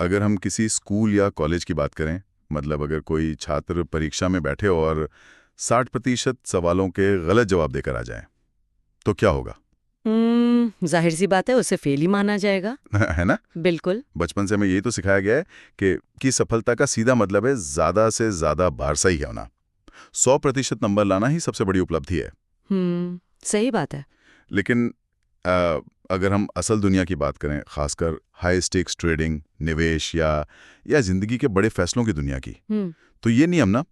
अगर हम किसी स्कूल या कॉलेज की बात करें, मतलब अगर कोई छात्र परीक्षा में बैठे और 60% सवालों के गलत जवाब देकर आ जाए, तो क्या होगा? जाहिर सी बात है, उसे फेल ही माना जाएगा। है ना? बिल्कुल। बचपन से हमें यही तो सिखाया गया है कि सफलता का सीधा मतलब है ज्यादा से ज्यादा बार सही होना। 100% नंबर लाना ही सबसे बड़ी उपलब्धि है। सही बात है। लेकिन अगर हम असल दुनिया की बात करें, खासकर हाई स्टेक्स ट्रेडिंग, निवेश या जिंदगी के बड़े फैसलों की दुनिया की, तो ये नियम ना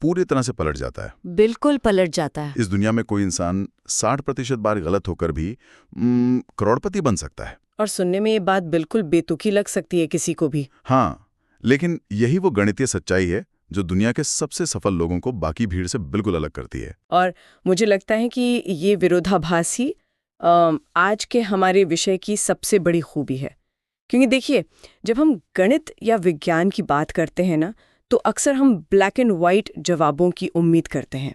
पूरी तरह से पलट जाता है। बिल्कुल पलट जाता है। इस दुनिया में कोई इंसान 60% बार गलत होकर भी करोड़पति बन सकता है। और सुनने में ये बात बिल्कुल बेतुकी लग सकती है किसी को भी। हाँ, लेकिन यही वो गणितीय सच्चाई है जो दुनिया के सबसे सफल लोगों को बाकी भीड़ से बिल्कुल अलग करती है। और मुझे लगता है कि ये विरोधाभास ही आज के हमारे विषय की सबसे बड़ी खूबी है। क्योंकि देखिए, जब हम गणित या विज्ञान की बात करते हैं ना, तो अक्सर हम ब्लैक एंड वाइट जवाबों की उम्मीद करते हैं।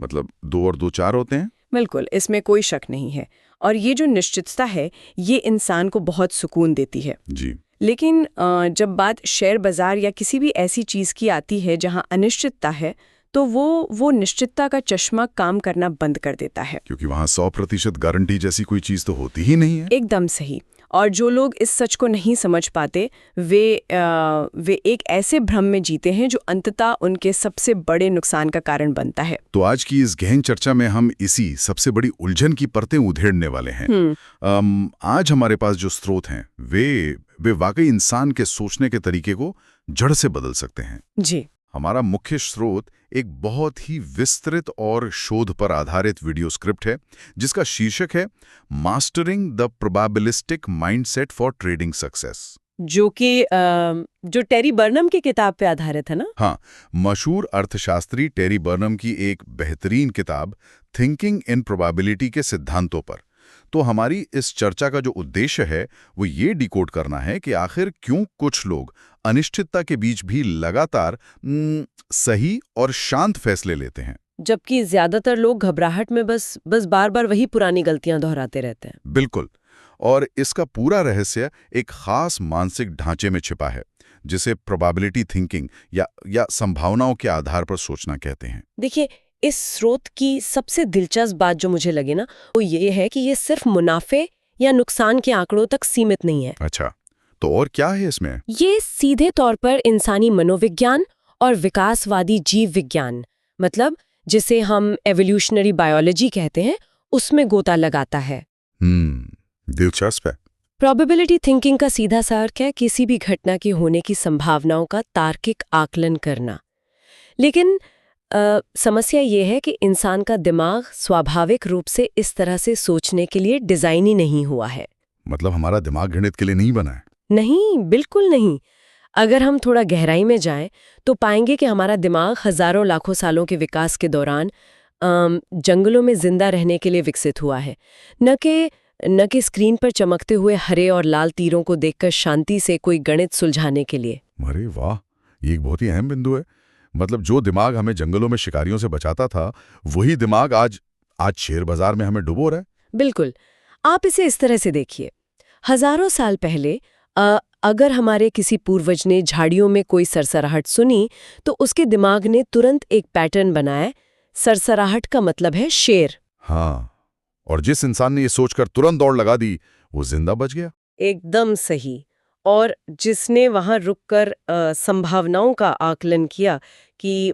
मतलब 2 और 2 4 होते हैं। बिल्कुल, इसमें कोई शक नहीं है। और ये जो निश्चितता है, ये इंसान को बहुत सुकून देती है। जी। लेकिन जब बात शेयर बाजार या किसी भी ऐसी चीज की आती है जहां अनिश्चितता है, तो वो निश्चितता का चश्मा काम करना बंद कर देता है। क्योंकि वहां 100% गारंटी जैसी कोई चीज तो होती ही नहीं है। एकदम सही। और जो लोग इस सच को नहीं समझ पाते, वे एक ऐसे भ्रम में जीते हैं जो अंततः उनके सबसे बड़े नुकसान का कारण बनता है। तो आज की इस गहन चर्चा में हम इसी सबसे बड़ी उलझन की परतें उधेड़ने वाले हैं। आज हमारे पास जो स्रोत हैं वे वाकई इंसान के सोचने के तरीके को जड़ से बदल सकते हैं। जी। हमारा मुख्य स्रोत एक बहुत ही विस्तृत और शोध पर आधारित वीडियो स्क्रिप्ट है जिसका शीर्षक है mastering the probabilistic mindset for trading success, जो टेरी बर्नम की किताब पे आधारित है ना। हाँ, मशहूर अर्थशास्त्री टेरी बर्नम की एक बेहतरीन किताब थिंकिंग इन प्रोबेबिलिटी के सिद्धांतों पर। तो हमारी इस चर्चा का जो उद्देश्य है वो ये डिकोड करना है कि आखिर क्यों कुछ लोग अनिश्चितता के बीच भी लगातार सही और शांत फैसले लेते हैं, जबकि ज्यादातर लोग घबराहट में बस बार बार वही पुरानी गलतियां दोहराते रहते हैं। बिल्कुल। और इसका पूरा रहस्य एक खास मानसिक ढांचे में छिपा है जिसे प्रोबेबिलिटी थिंकिंग या संभावनाओं के आधार पर सोचना कहते हैं। देखिए, इस स्रोत की सबसे दिलचस्प बात जो मुझे लगी ना, वो ये है कि ये सिर्फ मुनाफे या नुकसान के आंकड़ों तक सीमित नहीं है। अच्छा, तो और क्या है इसमें? ये सीधे तौर पर इंसानी मनोविज्ञान और विकासवादी जीव विज्ञान, मतलब जिसे हम एवोल्यूशनरी बायोलॉजी कहते हैं, उसमें गोता लगाता है। दिलचस्प है। प्रोबेबिलिटी थिंकिंग का सीधा सा अर्थ है किसी भी घटना के होने की संभावनाओं का तार्किक आकलन करना। लेकिन समस्या ये है कि इंसान का दिमाग स्वाभाविक रूप से इस तरह से सोचने के लिए डिजाइन ही नहीं हुआ है। मतलब हमारा दिमाग गणित के लिए नहीं बना है? नहीं, बिल्कुल नहीं। अगर हम थोड़ा गहराई में जाएं तो पाएंगे कि हमारा दिमाग हजारों लाखों सालों के विकास के दौरान जंगलों में जिंदा रहने के लिए विकसित हुआ है, न कि स्क्रीन पर चमकते हुए हरे और लाल तीरों को देखकर शांति से कोई गणित सुलझाने के लिए। अरे वाह, ये एक बहुत ही अहम बिंदु है। मतलब जो दिमाग हमें जंगलों में शिकारियों से बचाता था, वही दिमाग आज शेयर बाजार में हमें डुबो रहा है। बिल्कुल। आप इसे इस तरह से देखिए, हजारों साल पहले अगर हमारे किसी पूर्वज ने झाड़ियों में कोई सरसराहट सुनी तो उसके दिमाग ने तुरंत एक पैटर्न बनाया। सरसराहट का मतलब है शेर। हाँ, और जिस इंसान ने ये सोचकर तुरंत दौड़ लगा दी, वो जिंदा बच गया। एकदम सही। और जिसने वहां रुककर संभावनाओं का आकलन किया कि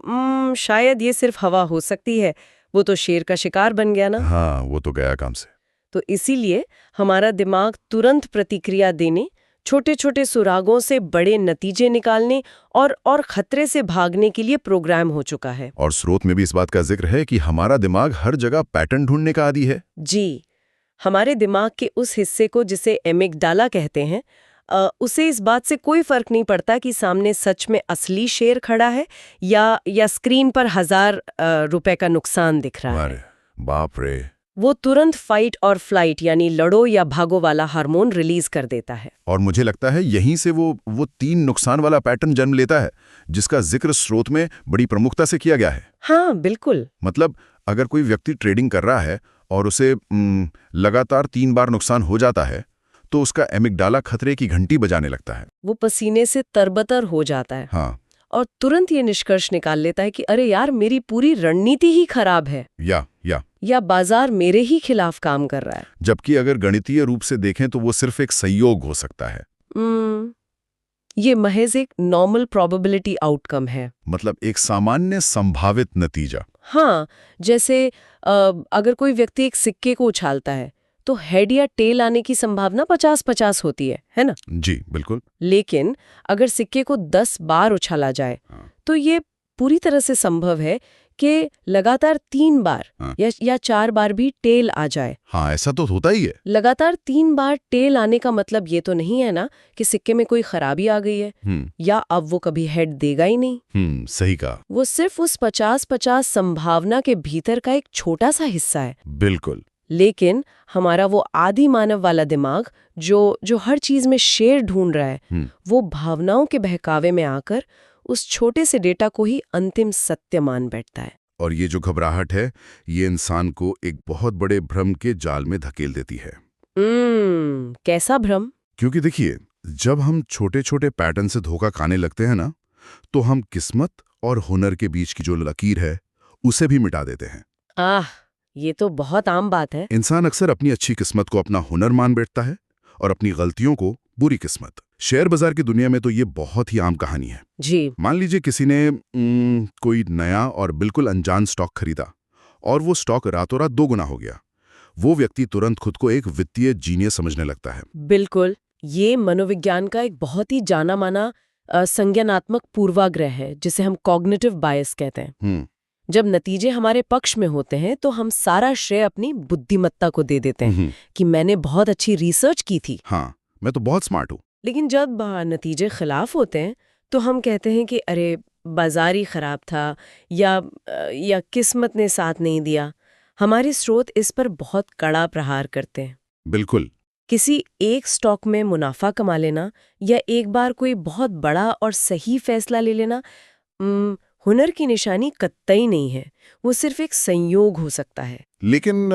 शायद ये सिर्फ हवा हो सकती है, वो तो शेर का शिकार बन गया ना। हाँ, वो तो गया काम से। तो इसीलिए हमारा दिमाग तुरंत प्रतिक्रिया देने, छोटे छोटे सुरागों से बड़े नतीजे निकालने और खतरे से भागने के लिए प्रोग्राम हो चुका है। और स्रोत में भी इस बात का जिक्र है कि हमारा दिमाग हर जगह पैटर्न ढूंढने का आदी है। जी, हमारे दिमाग के उस हिस्से को जिसे एमिगडाला कहते हैं, उसे इस बात से कोई फर्क नहीं पड़ता कि सामने सच में असली शेर खड़ा है या स्क्रीन पर 1000 रुपए का नुकसान दिख रहा है। बाप रे। वो तुरंत फाइट और फ्लाइट यानी लड़ो या भागो वाला हार्मोन रिलीज कर देता है। और मुझे लगता है यहीं से वो 3 नुकसान वाला पैटर्न जन्म लेता है जिसका जिक्र स्रोत में बड़ी प्रमुखता से किया गया है। हाँ, बिल्कुल। मतलब अगर कोई व्यक्ति ट्रेडिंग कर रहा है और उसे लगातार 3 बार नुकसान हो जाता है, तो उसका एमिगडाला खतरे की घंटी बजाने लगता है। वो पसीने से तरबतर हो जाता है हाँ, और तुरंत ये निष्कर्ष निकाल लेता है कि अरे यार, मेरी पूरी रणनीति ही खराब है या बाजार मेरे ही खिलाफ काम कर रहा है। जबकि अगर गणितीय रूप से देखें तो वो सिर्फ एक संयोग हो सकता है। ये महज एक नॉर्मल प्रोबेबिलिटी आउटकम है। मतलब एक सामान्य संभावित नतीजा। हाँ, जैसे अगर कोई व्यक्ति एक सिक्के को उछालता है तो हेड या टेल आने की संभावना 50-50 होती है ना? जी बिल्कुल। लेकिन अगर सिक्के को 10 बार उछाला जाए तो ये पूरी तरह से संभव है कि लगातार 3 बार या 4 बार भी टेल आ जाए। हाँ, ऐसा तो होता ही है। लगातार 3 बार टेल आने का मतलब ये तो नहीं है ना कि सिक्के में कोई खराबी आ गई है या अब वो कभी हेड देगा ही नहीं। सही कहा। वो सिर्फ उस 50-50 संभावना के भीतर का एक छोटा सा हिस्सा है। बिल्कुल। लेकिन हमारा वो आदि मानव वाला दिमाग जो हर चीज में शेर ढूंढ रहा है, वो भावनाओं के बहकावे में आकर उस छोटे से डेटा को ही अंतिम सत्य मान बैठता है। और ये जो घबराहट है, ये इंसान को एक बहुत बड़े भ्रम के जाल में धकेल देती है। कैसा भ्रम? क्योंकि देखिए, जब हम छोटे छोटे पैटर्न से धोखा खाने लगते हैं ना, तो हम किस्मत और हुनर के बीच की जो लकीर है, उसे भी मिटा देते हैं। ये तो बहुत आम बात है। इंसान अक्सर अपनी अच्छी किस्मत को अपना हुनर मान बैठता है और अपनी गलतियों को बुरी किस्मत। शेयर बाजार की दुनिया में तो ये बहुत ही आम कहानी है। जी। मान लीजिए किसी ने कोई नया और बिल्कुल अनजान स्टॉक खरीदा और वो स्टॉक रातों रात 2 गुना हो गया। वो व्यक्ति तुरंत खुद को एक वित्तीय जीनियस समझने लगता है। बिल्कुल, ये मनोविज्ञान का एक बहुत ही जाना माना संज्ञानात्मक पूर्वाग्रह है, जिसे हम कॉग्निटिव बायस कहते हैं। जब नतीजे हमारे पक्ष में होते हैं तो हम सारा श्रेय अपनी बुद्धिमत्ता को दे देते हैं कि मैंने बहुत अच्छी रिसर्च की थी। हाँ, मैं तो बहुत स्मार्ट हूँ। लेकिन जब नतीजे खिलाफ होते हैं तो हम कहते हैं कि अरे, बाजार ही खराब था या किस्मत ने साथ नहीं दिया। हमारे स्रोत इस पर बहुत कड़ा प्रहार करते हैं। बिल्कुल। किसी एक स्टॉक में मुनाफा कमा लेना या एक बार कोई बहुत बड़ा और सही फैसला ले लेना हुनर की निशानी कतई नहीं है। वो सिर्फ एक संयोग हो सकता है। लेकिन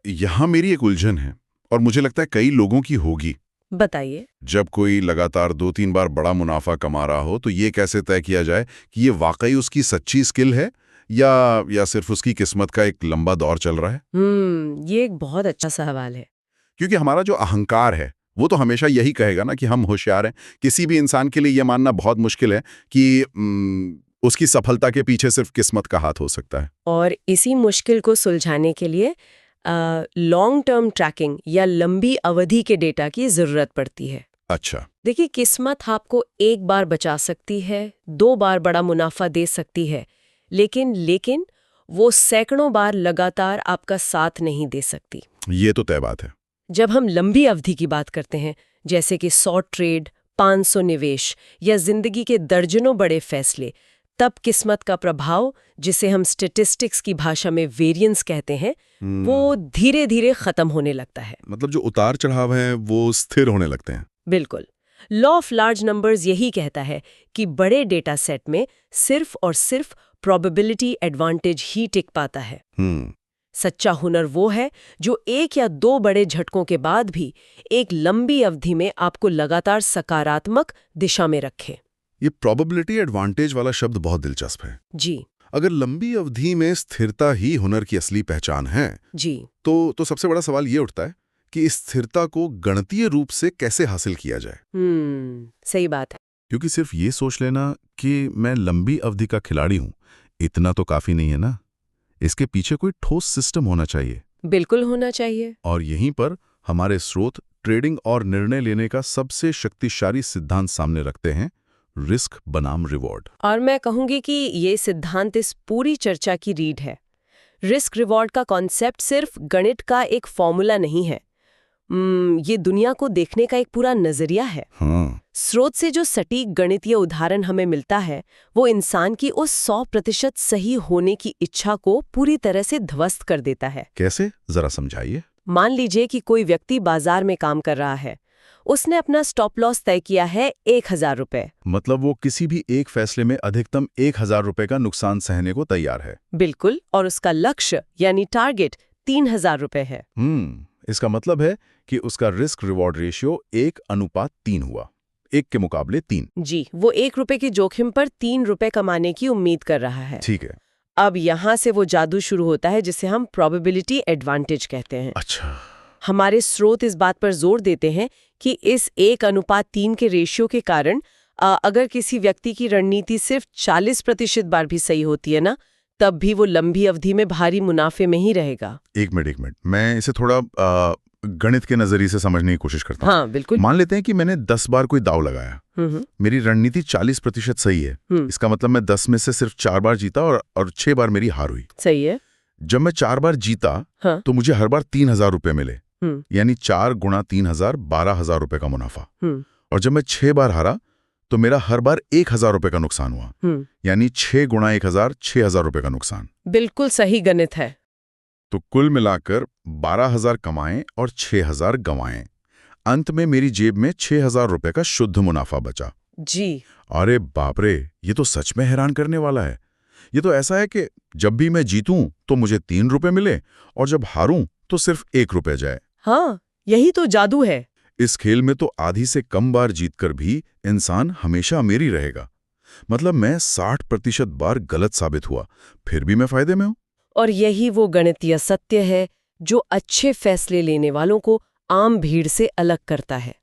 यहाँ मेरी एक उलझन है और मुझे लगता है कई लोगों की होगी। बताइए। जब कोई लगातार 2-3 बार बड़ा मुनाफा कमा रहा हो तो ये कैसे तय किया जाए कि ये वाकई उसकी सच्ची स्किल है या सिर्फ उसकी किस्मत का एक लंबा दौर चल रहा है? ये एक बहुत अच्छा सवाल है। क्योंकि हमारा जो अहंकार है वो तो हमेशा यही कहेगा ना कि हम होशियार हैं। किसी भी इंसान के लिए ये मानना बहुत मुश्किल है कि उसकी सफलता के पीछे सिर्फ किस्मत का हाथ हो सकता है। और इसी मुश्किल को सुलझाने के लिए लॉन्ग टर्म ट्रैकिंग या लंबी अवधि के डेटा की जरूरत पड़ती है। अच्छा। देखिए, किस्मत आपको एक बार बचा सकती है, 2 बार बड़ा मुनाफा दे सकती है, लेकिन वो सैकड़ों बार लगातार आपका साथ नहीं दे सकती। ये तो तय बात है। जब हम लंबी अवधि की बात करते हैं, जैसे कि 100 ट्रेड, 500 निवेश या जिंदगी के दर्जनों बड़े फैसले, तब किस्मत का प्रभाव, जिसे हम स्टैटिस्टिक्स की भाषा में वेरिएंस कहते हैं, वो धीरे धीरे खत्म होने लगता है। मतलब जो उतार चढ़ाव हैं वो स्थिर होने लगते हैं। बिल्कुल। लॉ ऑफ लार्ज नंबर्स यही कहता है कि बड़े डेटा सेट में सिर्फ और सिर्फ प्रोबेबिलिटी एडवांटेज ही टिक पाता है। सच्चा हुनर वो है जो 1 या 2 बड़े झटकों के बाद भी एक लंबी अवधि में आपको लगातार सकारात्मक दिशा में रखे। ये प्रोबेबिलिटी एडवांटेज वाला शब्द बहुत दिलचस्प है। जी। अगर लंबी अवधि में स्थिरता ही हुनर की असली पहचान है, जी, तो सबसे बड़ा सवाल ये उठता है कि इस स्थिरता को गणितीय रूप से कैसे हासिल किया जाए। सही बात है। क्योंकि सिर्फ ये सोच लेना कि मैं लंबी अवधि का खिलाड़ी हूं, इतना तो काफी नहीं है ना। इसके पीछे कोई ठोस सिस्टम होना चाहिए। बिल्कुल होना चाहिए। और यहीं पर हमारे स्रोत ट्रेडिंग और निर्णय लेने का सबसे शक्तिशाली सिद्धांत सामने रखते हैं, रिस्क बनाम रिवॉर्ड। और मैं कहूंगी कि ये सिद्धांत इस पूरी चर्चा की रीढ़ है। रिस्क रिवॉर्ड का कॉन्सेप्ट सिर्फ गणित का एक फॉर्मूला नहीं है, ये दुनिया को देखने का एक पूरा नजरिया है। स्रोत से जो सटीक गणितीय उदाहरण हमें मिलता है, वो इंसान की उस 100% सही होने की इच्छा को पूरी तरह से ध्वस्त कर देता है। कैसे, जरा समझाइए। मान लीजिए कि कोई व्यक्ति बाजार में काम कर रहा है। उसने अपना स्टॉप लॉस तय किया है 1000 रुपए। मतलब वो किसी भी एक फैसले में अधिकतम 1000 रुपए का नुकसान सहने को तैयार है। बिल्कुल। और उसका लक्ष्य यानी टारगेट 3000 रुपए है। इसका मतलब है कि उसका रिस्क रिवॉर्ड रेशियो 1:3 हुआ, 1 के मुकाबले 3। जी, वो 1 रुपए के जोखिम पर 3 रुपए कमाने की उम्मीद कर रहा है। ठीक है। अब यहाँ से वो जादू शुरू होता है जिसे हम प्रोबेबिलिटी एडवांटेज कहते हैं। अच्छा। हमारे स्रोत इस बात पर जोर देते हैं कि इस 1:3 के रेशियो के कारण अगर किसी व्यक्ति की रणनीति सिर्फ 40% बार भी सही होती है ना, तब भी वो लंबी अवधि में भारी मुनाफे में ही रहेगा। एक मिनट, मैं इसे थोड़ा गणित के नजरिए से समझने की कोशिश करता हूँ। हाँ, बिल्कुल। मान लेते हैं कि मैंने 10 बार कोई दाव लगाया, मेरी रणनीति 40% सही है। इसका मतलब मैं 10 में से सिर्फ 4 बार जीता और 6 बार मेरी हार हुई। सही है। जब मैं 4 बार जीता, हाँ। तो मुझे हर बार 3,000 रुपए मिले, यानी 4 गुणा 3,000 12,000 रुपए का मुनाफा। और जब मैं 6 बार हारा, तो मेरा हर बार 1,000 रुपए का नुकसान हुआ, यानी 6 गुणा 1,000 6,000 रुपए का नुकसान। बिल्कुल सही गणित है। तो कुल मिलाकर 12,000 कमाएं और 6,000 गंवाएं। अंत में मेरी जेब में 6,000 रुपए का शुद्ध मुनाफा बचा। जी। अरे बाप रे, ये तो सच में हैरान करने वाला है। ये तो ऐसा है कि जब भी मैं जीतूं तो मुझे 3 रुपए मिले, और जब हारूं तो सिर्फ 1 रुपए जाए। हाँ, यही तो जादू है। इस खेल में तो आधी से कम बार जीतकर भी इंसान हमेशा अमीर ही रहेगा। मतलब मैं 60% बार गलत साबित हुआ, फिर भी मैं फायदे में हूं। और यही वो गणितीय सत्य है जो अच्छे फैसले लेने वालों को आम भीड़ से अलग करता है।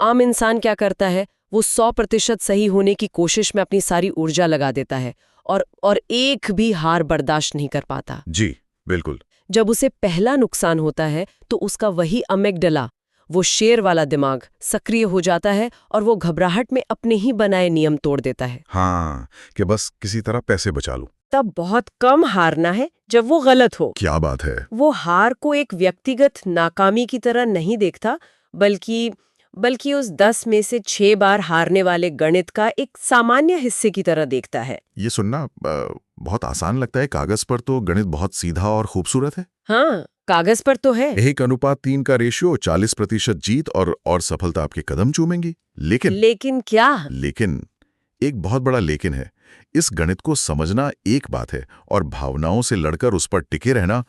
आम इंसान क्या करता है, वो 100% सही होने की कोशिश में अपनी सारी ऊर्जा लगा देता है और एक भी हार बर्दाश्त नहीं कर पाता। जी बिल्कुल। जब उसे पहला नुकसान होता है तो उसका वही अमिगडाला, वो शेर वाला दिमाग सक्रिय हो जाता है और वो घबराहट में अपने ही बनाए नियम तोड़ देता है। हाँ, कि बस किसी तरह पैसे बचा लूं। तब बहुत कम हारना है जब वो गलत हो। क्या बात है। वो हार को एक व्यक्तिगत नाकामी की तरह नहीं देखता, बल्कि उस 10 में से 6 बार हारने वाले गणित का एक सामान्य हिस्से की तरह देखता है। ये सुनना बहुत आसान लगता है, कागज पर तो गणित बहुत सीधा और खूबसूरत है। हाँ, कागज पर तो है। 1:3 का रेशियो, 40% जीत और सफलता आपके कदम चूमेंगी। लेकिन क्या? लेकिन एक बहुत बड़ा लेकिन है। इस गणित को समझना एक बात है और भावनाओं से लड़कर उस पर टिके रहना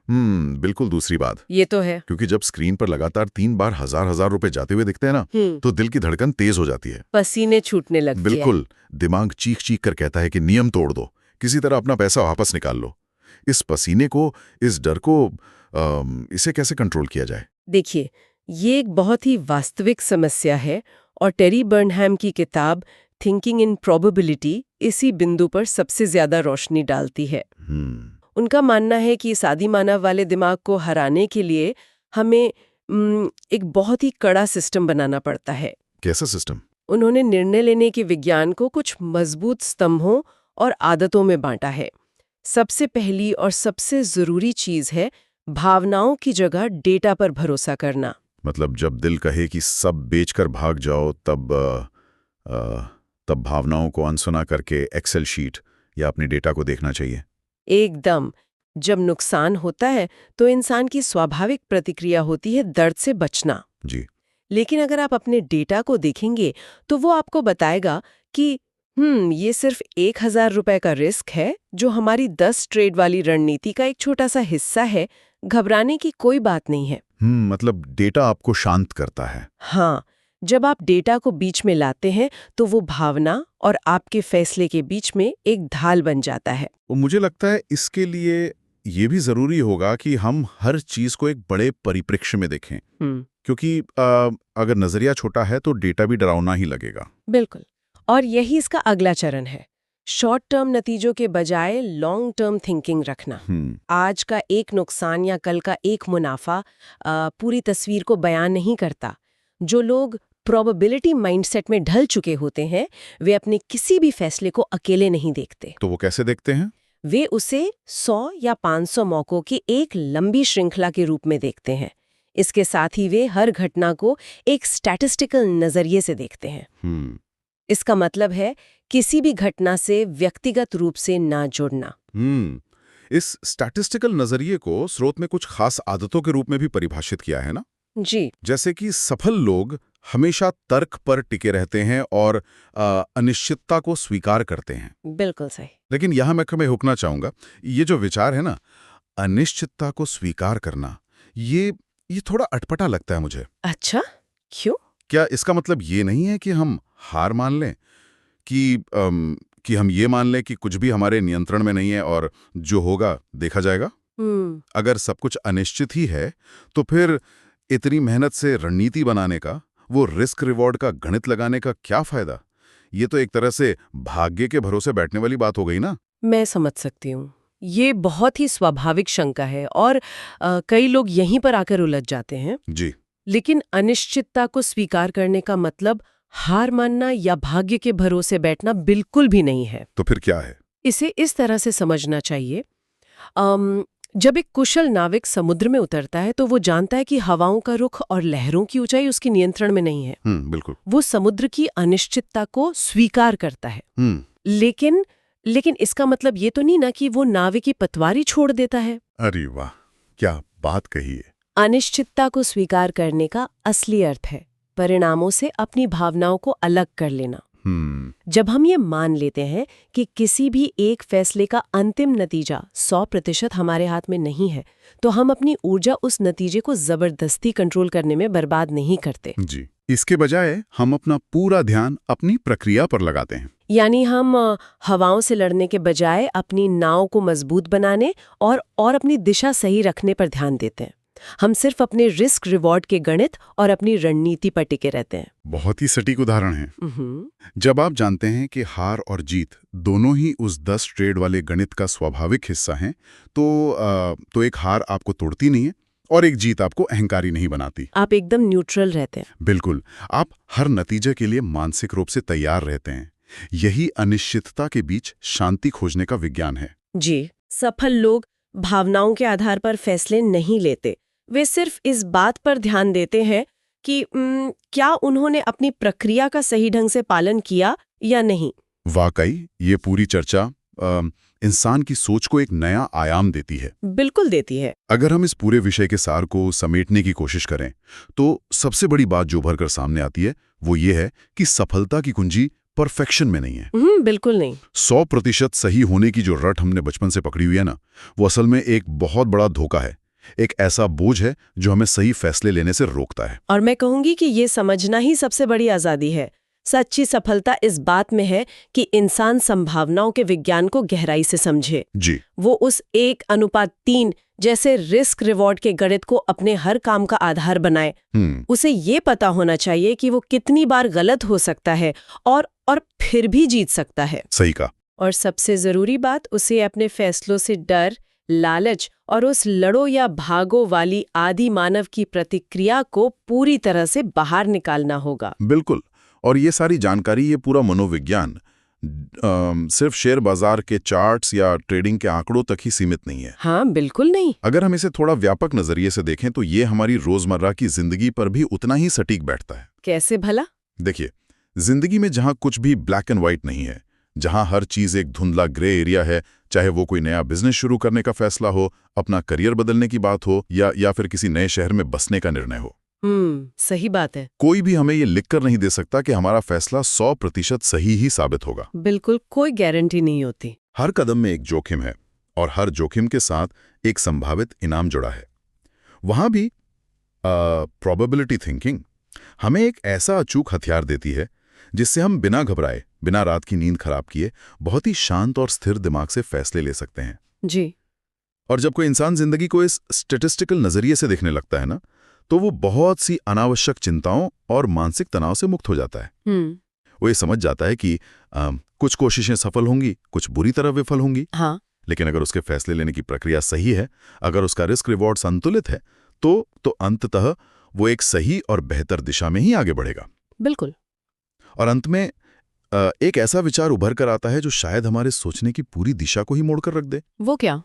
बिल्कुल दूसरी बात। ये तो है। क्योंकि जब स्क्रीन पर लगातार 3 बार हजार रुपए जाते हुए दिखते हैं ना, तो दिल की धड़कन तेज हो जाती है, पसीने छूटने लगते हैं। बिल्कुल। दिमाग चीख चीख कर कहता है कि नियम तोड़ दो, किसी तरह अपना पैसा वापस निकाल लो। इस पसीने को, इस डर को, इसे कैसे कंट्रोल किया जाए? देखिए, ये एक बहुत ही वास्तविक समस्या है और टेरी बर्नहैम की किताब थिंकिंग इन प्रोबेबिलिटी इसी बिंदु पर सबसे ज्यादा रोशनी डालती है। उनका मानना है कि इस आदिमानव वाले दिमाग को हराने के लिए हमें एक बहुत ही कड़ा सिस्टम बनाना पड़ता है। कैसा सिस्टम? उन्होंने निर्णय लेने के विज्ञान को कुछ मजबूत स्तंभों और आदतों में बांटा है। सबसे पहली और सबसे जरूरी चीज है भावनाओं की जगह डेटा पर भरोसा करना। मतलब जब दिल कहे कि सब बेचकर भाग जाओ, तब भावनाओं को अनसुना करके एक्सेल शीट या अपने डेटा को देखना चाहिए। एकदम। जब नुकसान होता है तो इंसान की स्वाभाविक प्रतिक्रिया होती है दर्द से बचना। जी। लेकिन अगर आप अपने डेटा को देखेंगे तो वो आपको बताएगा कि ये सिर्फ 1,000 रुपए का रिस्क है जो हमारी 10 ट्रेड वाली रणनीति का एक छोटा सा हिस्सा है। घबराने की कोई बात नहीं है। मतलब डेटा आपको शांत करता है। हाँ, जब आप डेटा को बीच में लाते हैं तो वो भावना और आपके फैसले के बीच में एक ढाल बन जाता है। मुझे लगता है इसके लिए ये भी जरूरी होगा कि हम हर चीज को एक बड़े परिप्रेक्ष्य में देखें, क्योंकि अगर नजरिया छोटा है तो डेटा भी डरावना ही लगेगा। बिल्कुल। और यही इसका अगला चरण है, शॉर्ट टर्म नतीजों के बजाय लॉन्ग टर्म थिंकिंग रखना। आज का एक नुकसान या कल का एक मुनाफा पूरी तस्वीर को बयान नहीं करता। जो लोग प्रोबेबिलिटी माइंडसेट में ढल चुके होते हैं वे अपने किसी भी फैसले को अकेले नहीं देखते। तो वो कैसे देखते हैं? वे उसे 100 या 500 मौकों की एक लंबी श्रृंखला के रूप में देखते हैं। इसके साथ ही वे हर घटना को एक स्टैटिस्टिकल नजरिए से देखते हैं। इसका मतलब है किसी भी घटना से व्यक्तिगत रूप से ना जुड़ना। इस स्टैटिस्टिकल नजरिए को स्रोत में कुछ खास आदतों के रूप में भी परिभाषित किया है ना? जी। जैसे कि सफल लोग हमेशा तर्क पर टिके रहते हैं और अनिश्चितता को स्वीकार करते हैं। बिल्कुल सही। लेकिन यहां मैं रुकना चाहूंगा। ये जो विचार है ना, अनिश्चितता को स्वीकार करना, ये थोड़ा अटपटा लगता है मुझे। अच्छा, क्यों? क्या इसका मतलब ये नहीं है कि हम हार मान लें, कि हम ये मान लें कि कुछ भी हमारे नियंत्रण में नहीं है और जो होगा देखा जाएगा? अगर सब कुछ अनिश्चित ही है, तो फिर इतनी मेहनत से रणनीति बनाने का, वो रिस्क रिवॉर्ड का गणित लगाने का क्या फायदा? ये तो एक तरह से भाग्य के भरोसे बैठने वाली बात हो गई ना। मैं समझ सकती हूँ। ये बहुत ही स्वाभाविक शंका है और कई लोग यहीं पर आकर उलझ जाते हैं। जी। लेकिन अनिश्चितता को स्वीकार करने का मतलब हार मानना या भाग्य के भरोसे बैठना बिल्कुल भी नहीं है। तो फिर क्या है? इसे इस तरह से समझना चाहिए। जब एक कुशल नाविक समुद्र में उतरता है तो वो जानता है कि हवाओं का रुख और लहरों की ऊंचाई उसके नियंत्रण में नहीं है। बिल्कुल। वो समुद्र की अनिश्चितता को स्वीकार करता है। लेकिन इसका मतलब ये तो नहीं ना कि वो नावे की पतवारी छोड़ देता है। अरे वाह, क्या बात कही है। अनिश्चितता को स्वीकार करने का असली अर्थ है परिणामों से अपनी भावनाओं को अलग कर लेना। जब हम ये मान लेते हैं कि किसी भी एक फैसले का अंतिम नतीजा 100% हमारे हाथ में नहीं है, तो हम अपनी ऊर्जा उस नतीजे को जबरदस्ती कंट्रोल करने में बर्बाद नहीं करते। जी। इसके बजाय हम अपना पूरा ध्यान अपनी प्रक्रिया पर लगाते हैं। यानी हम हवाओं से लड़ने के बजाय अपनी नाव को मजबूत बनाने और अपनी दिशा सही रखने पर ध्यान देते हैं। हम सिर्फ अपने रिस्क रिवॉर्ड के गणित और अपनी रणनीति पर टिके रहते हैं। बहुत ही सटीक उदाहरण है। जब आप जानते हैं कि हार और जीत दोनों ही उस 10 ट्रेड वाले गणित का स्वाभाविक हिस्सा हैं, तो एक हार आपको तोड़ती नहीं है और एक जीत आपको अहंकारी नहीं बनाती। आप एकदम न्यूट्रल रहते हैं। बिल्कुल। आप हर नतीजे के लिए मानसिक रूप से तैयार रहते हैं। यही अनिश्चितता के बीच शांति खोजने का विज्ञान है। जी। सफल लोग भावनाओं के आधार पर फैसले नहीं लेते। वे सिर्फ इस बात पर ध्यान देते हैं कि क्या उन्होंने अपनी प्रक्रिया का सही ढंग से पालन किया या नहीं। वाकई ये पूरी चर्चा इंसान की सोच को एक नया आयाम देती है। बिल्कुल देती है। अगर हम इस पूरे विषय के सार को समेटने की कोशिश करें, तो सबसे बड़ी बात जो उभर कर सामने आती है वो ये है कि सफलता की कुंजी परफेक्शन में नहीं है। बिल्कुल नहीं। 100% सही होने की जो रट हमने बचपन से पकड़ी हुई है ना, वो असल में एक बहुत बड़ा धोखा है। एक ऐसा बोझ है जो हमें सही फैसले लेने से रोकता है। और मैं कहूंगी कि ये समझना ही सबसे बड़ी आजादी है। सच्ची सफलता इस बात में है कि इंसान संभावनाओं के विज्ञान को गहराई से समझे। जी। वो उस 1:3 जैसे रिस्क रिवॉर्ड के गणित को अपने हर काम का आधार बनाए। उसे ये पता होना चाहिए कि वो कितनी बार गलत हो सकता है और फिर भी जीत सकता है। सही कहा। और सबसे जरूरी बात, उसे अपने फैसलों से डर, लालच और उस लड़ो या भागो वाली आदि मानव की प्रतिक्रिया को पूरी तरह से बाहर निकालना होगा। बिल्कुल। और ये सारी जानकारी, ये पूरा मनोविज्ञान सिर्फ शेयर बाजार के चार्ट्स या ट्रेडिंग के आंकड़ों तक ही सीमित नहीं है। हाँ, बिल्कुल नहीं। अगर हम इसे थोड़ा व्यापक नजरिए से देखें तो ये हमारी रोजमर्रा की जिंदगी पर भी उतना ही सटीक बैठता है। कैसे भला? देखिए, जिंदगी में जहां कुछ भी ब्लैक एंड व्हाइट नहीं है, जहां हर चीज एक धुंधला ग्रे एरिया है, चाहे वो कोई नया बिजनेस शुरू करने का फैसला हो, अपना करियर बदलने की बात हो या फिर किसी नए शहर में बसने का निर्णय हो, सही बात है। कोई भी हमें ये लिखकर नहीं दे सकता कि हमारा फैसला 100% सही ही साबित होगा। बिल्कुल, कोई गारंटी नहीं होती। हर कदम में एक जोखिम है और हर जोखिम के साथ एक संभावित इनाम जुड़ा है। वहां भी प्रोबेबिलिटी थिंकिंग हमें एक ऐसा अचूक हथियार देती है जिससे हम बिना घबराए, बिना रात की नींद खराब किए, बहुत ही शांत और स्थिर दिमाग से फैसले ले सकते हैं। जी। और जब कोई इंसान जिंदगी को इस स्टैटिस्टिकल नजरिए से देखने लगता है ना, तो वो बहुत सी अनावश्यक चिंताओं और मानसिक तनाव से मुक्त हो जाता है। वो ये समझ जाता है कि कुछ कोशिशें सफल होंगी, कुछ बुरी तरह विफल होंगी। हाँ। लेकिन अगर उसके फैसले लेने की प्रक्रिया सही है, अगर उसका रिस्क रिवॉर्ड संतुलित है, तो अंततः वो एक सही और बेहतर दिशा में ही आगे बढ़ेगा। बिल्कुल। और अंत में एक ऐसा विचार उभर कर आता है जो शायद हमारे सोचने की पूरी दिशा को ही मोड़कर रख दे। वो क्या?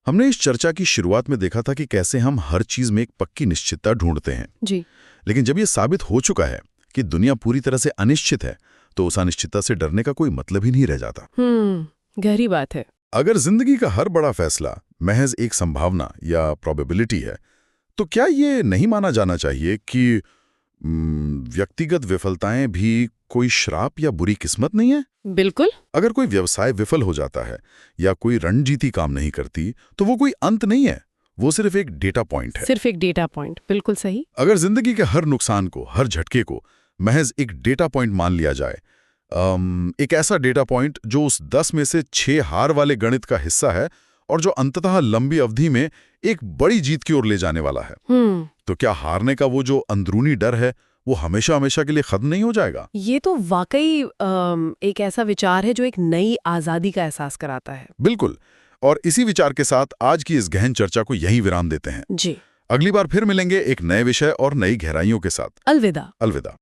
हमने इस चर्चा की शुरुआत में देखा था कि कैसे हम हर चीज में एक पक्की निश्चितता ढूंढते हैं। जी। लेकिन जब यह साबित हो चुका है कि दुनिया पूरी तरह से अनिश्चित है, तो उस अनिश्चितता से डरने का कोई मतलब ही नहीं रह जाता। गहरी बात है। अगर जिंदगी का हर बड़ा फैसला महज एक संभावना या प्रोबेबिलिटी है, तो क्या ये नहीं माना जाना चाहिए कि व्यक्तिगत विफलताएं भी कोई श्राप या बुरी किस्मत नहीं है? बिल्कुल। अगर कोई व्यवसाय विफल हो जाता है या कोई रणनीति काम नहीं करती, तो वो कोई अंत नहीं है, वो सिर्फ एक डेटा पॉइंट है। सिर्फ एक डेटा पॉइंट, बिल्कुल सही। अगर जिंदगी के हर नुकसान को, हर झटके को महज एक डेटा पॉइंट मान लिया जाए, एक ऐसा डेटा पॉइंट जो उस 10 में से 6 हार वाले गणित का हिस्सा है और जो अंततः लंबी अवधि में एक बड़ी जीत की ओर ले जाने वाला है, तो क्या हारने का वो जो अंदरूनी डर है वो हमेशा हमेशा के लिए खत्म नहीं हो जाएगा? ये तो वाकई एक ऐसा विचार है जो एक नई आजादी का एहसास कराता है। बिल्कुल। और इसी विचार के साथ आज की इस गहन चर्चा को यहीं विराम देते हैं। जी। अगली बार फिर मिलेंगे एक नए विषय और नई गहराइयों के साथ। अलविदा। अलविदा।